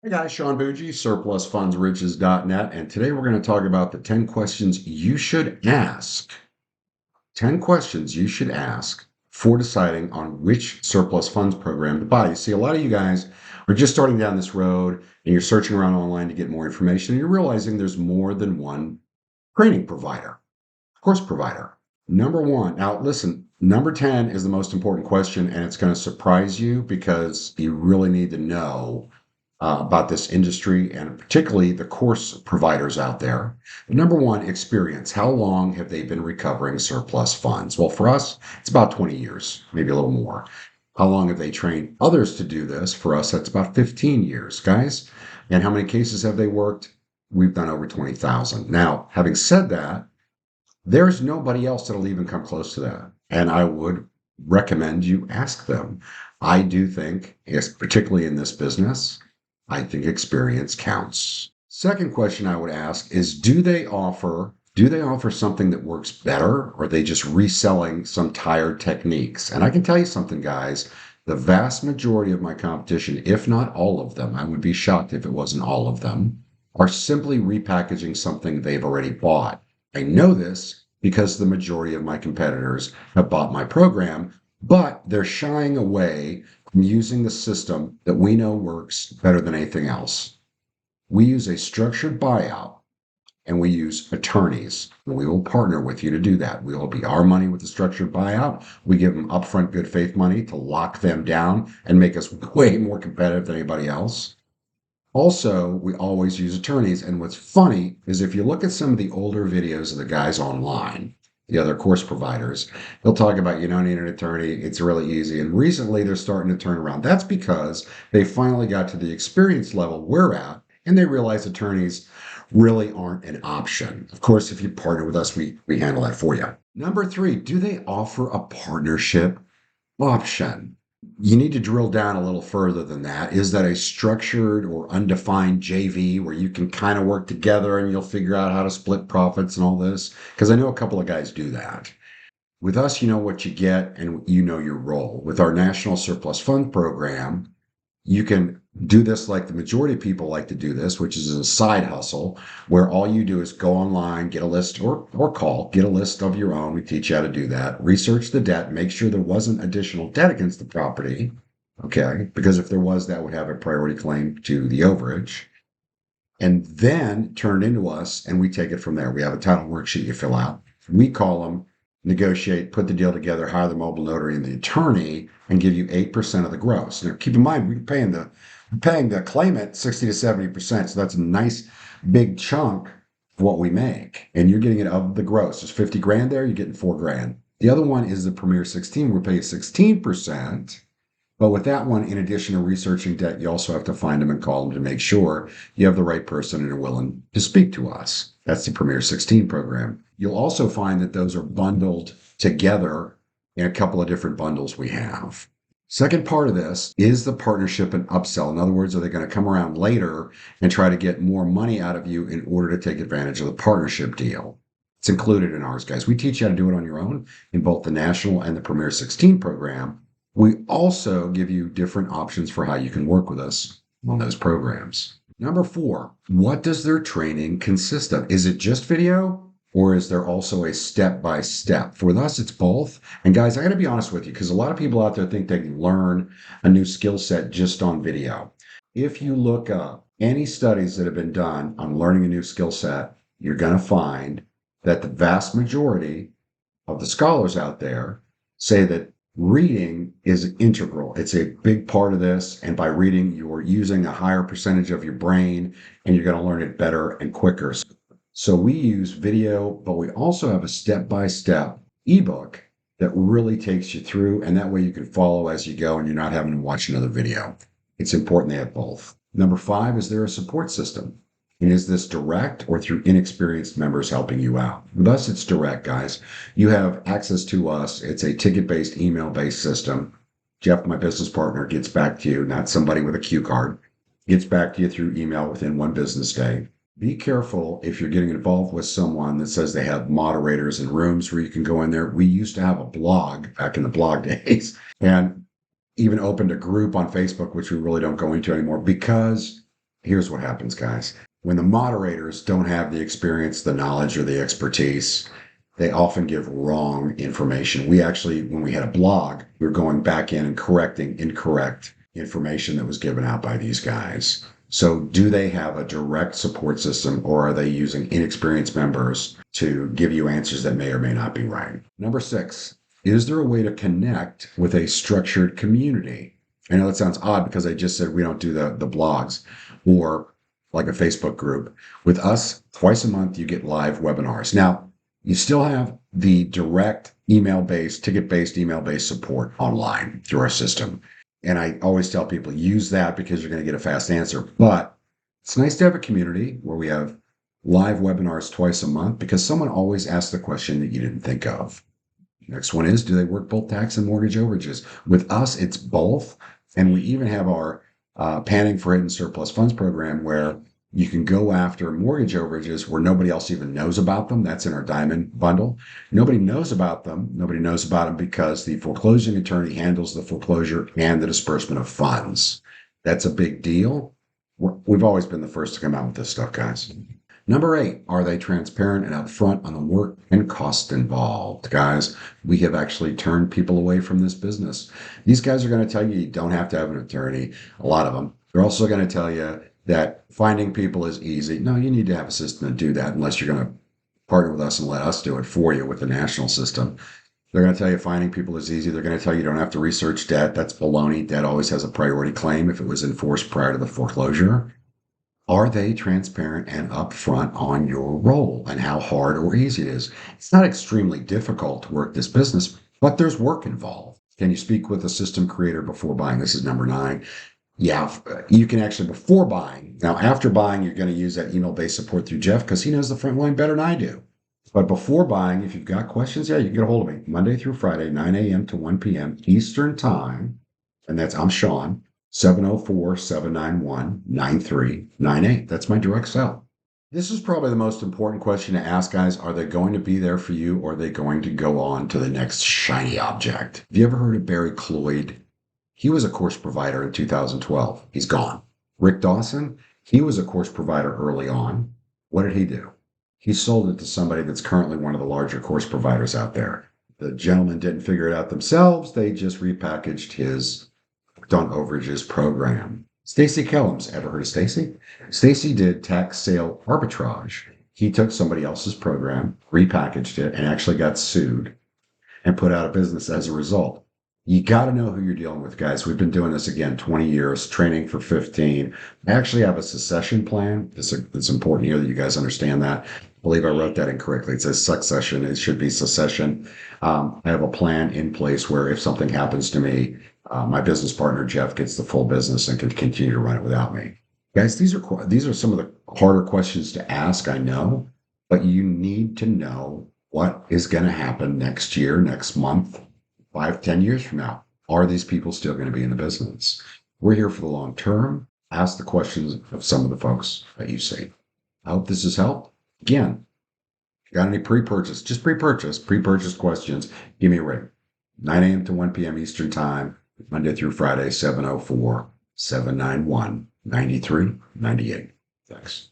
Hey guys, Sean Bougie, surplusfundsriches.net, and today we're going to talk about the 10 questions you should ask. 10 questions you should ask for deciding on which surplus funds program to buy. You see, a lot of you guys are just starting down this road and you're searching around online to get more information, and you're realizing there's more than one training provider, course provider. Number one, now listen, number 10 is the most important question, and it's going to surprise you because you really need to know about this industry and particularly the course providers out there. Number one, experience. How long have they been recovering surplus funds? Well, for us, it's about 20 years, maybe a little more. How long have they trained others to do this? For us, that's about 15 years, guys. And how many cases have they worked? We've done over 20,000. Now, having said that, there's nobody else that'll even come close to that. And I would recommend you ask them. I do think, yes, particularly in this business, I think experience counts. Second question I would ask is do they offer something that works better, or are they just reselling some tired techniques? And I can tell you something, guys, the vast majority of my competition, if not all of them, I would be shocked if it wasn't all of them, are simply repackaging something they've already bought. I know this because the majority of my competitors have bought my program, but they're shying away from using the system that we know works better than anything else. We use a structured buyout and we use attorneys. And we will partner with you to do that. We will be our money with the structured buyout. We give them upfront good faith money to lock them down and make us way more competitive than anybody else. Also, we always use attorneys. And what's funny is if you look at some of the older videos of the guys online, the other course providers, they'll talk about you don't need an attorney. It's really easy. And recently they're starting to turn around. That's because they finally got to the experience level we're at and they realize attorneys really aren't an option. Of course, if you partner with us, we handle that for you. Number three, do they offer a partnership option? You need to drill down a little further than that. Is that a structured or undefined JV where you can kind of work together and you'll figure out how to split profits and all this? Because I know a couple of guys do that. With us, you know what you get and you know your role. With our National Surplus Fund program, you can do this like the majority of people like to do this, which is a side hustle where all you do is go online, get a list or call, get a list of your own. We teach you how to do that. Research the debt, make sure there wasn't additional debt against the property. Okay. Because if there was, that would have a priority claim to the overage. And then turn it into us and we take it from there. We have a title worksheet you fill out. We call them, negotiate, put the deal together, hire the mobile notary and the attorney, and give you 8% of the gross. Now, keep in mind, we're paying the claimant 60 to 70%. So that's a nice big chunk of what we make. And you're getting it of the gross. There's 50 grand there, you're getting 4 grand. The other one is the Premier 16. We're paying 16%. But with that one, in addition to researching debt, you also have to find them and call them to make sure you have the right person and are willing to speak to us. That's the Premier 16 program. You'll also find that those are bundled together in a couple of different bundles we have. Second part of this is the partnership and upsell. In other words, are they going to come around later and try to get more money out of you in order to take advantage of the partnership deal? It's included in ours, guys. We teach you how to do it on your own in both the National and the Premier 16 program. We also give you different options for how you can work with us on those programs. Number four, what does their training consist of? Is it just video or is there also a step by step? For us, it's both. And guys, I got to be honest with you because a lot of people out there think they can learn a new skill set just on video. If you look up any studies that have been done on learning a new skill set, you're going to find that the vast majority of the scholars out there say that reading is integral. It's a big part of this. And by reading, you're using a higher percentage of your brain and you're going to learn it better and quicker. So we use video, but we also have a step-by-step ebook that really takes you through. And that way you can follow as you go and you're not having to watch another video. It's important they have both. Number five, is there a support system? And is this direct or through inexperienced members helping you out? With us, it's direct, guys. You have access to us. It's a ticket-based, email-based system. Jeff, my business partner, gets back to you, not somebody with a cue card, gets back to you through email within 1 business day. Be careful if you're getting involved with someone that says they have moderators and rooms where you can go in there. We used to have a blog back in the blog days and even opened a group on Facebook, which we really don't go into anymore because Here's what happens, guys. When the moderators don't have the experience, the knowledge, or the expertise, they often give wrong information. We actually, when we had a blog, we were going back in and correcting incorrect information that was given out by these guys. So, do they have a direct support system, or are they using inexperienced members to give you answers that may or may not be right? Number 6, is there a way to connect with a structured community? I know that sounds odd because I just said we don't do the blogs or like a Facebook group. With us, twice a month, you get live webinars. Now, you still have the direct email-based, ticket-based, email-based support online through our system. And I always tell people use that because you're going to get a fast answer. But it's nice to have a community where we have live webinars twice a month because someone always asks the question that you didn't think of. Next one is, do they work both tax and mortgage overages? With us, it's both. And we even have our Panning for Hidden Surplus Funds program where you can go after mortgage overages where nobody else even knows about them. That's in our Diamond bundle. Nobody knows about them. Nobody knows about them because the foreclosing attorney handles the foreclosure and the disbursement of funds. That's a big deal. We've always been the first to come out with this stuff, guys. Number 8, are they transparent and upfront on the work and cost involved? Guys, we have actually turned people away from this business. These guys are going to tell you don't have to have an attorney, a lot of them. They're also going to tell you that finding people is easy. No, you need to have a system to do that unless you're going to partner with us and let us do it for you with the national system. They're going to tell you finding people is easy. They're going to tell you don't have to research debt. That's baloney. Debt always has a priority claim if it was enforced prior to the foreclosure. Are they transparent and upfront on your role and how hard or easy it is? It's not extremely difficult to work this business, but there's work involved. Can you speak with a system creator before buying? This is number 9. Yeah, you can actually before buying. Now, after buying, you're going to use that email-based support through Jeff because he knows the front line better than I do. But before buying, if you've got questions, yeah, you can get a hold of me Monday through Friday, 9 a.m. to 1 p.m. Eastern Time. And I'm Sean. 704-791-9398. That's my direct cell. This is probably the most important question to ask, guys. Are they going to be there for you or are they going to go on to the next shiny object? Have you ever heard of Barry Cloyd? He was a course provider in 2012. He's gone. Rick Dawson, he was a course provider early on. What did he do? He sold it to somebody that's currently one of the larger course providers out there. The gentlemen didn't figure it out themselves. They just repackaged his on overages program. Stacy Kellums, ever heard of Stacy? Stacy did tax sale arbitrage. He took somebody else's program, repackaged it, and actually got sued and put out of business as a result. You got to know who you're dealing with, guys. We've been doing this again 20 years, training for 15. I actually have a succession plan. It's important here that you guys understand that. I believe I wrote that incorrectly. It says succession. It should be secession. I have a plan in place where if something happens to me, my business partner, Jeff, gets the full business and can continue to run it without me. Guys, these are some of the harder questions to ask, I know, but you need to know what is going to happen next year, next month, 5, 10 years from now. Are these people still going to be in the business? We're here for the long term. Ask the questions of some of the folks that you see. I hope this has helped. Again, if you got any pre-purchase, just pre-purchase questions, give me a ring. 9 a.m. to 1 p.m. Eastern Time. Monday through Friday, 704-791-9398. Thanks.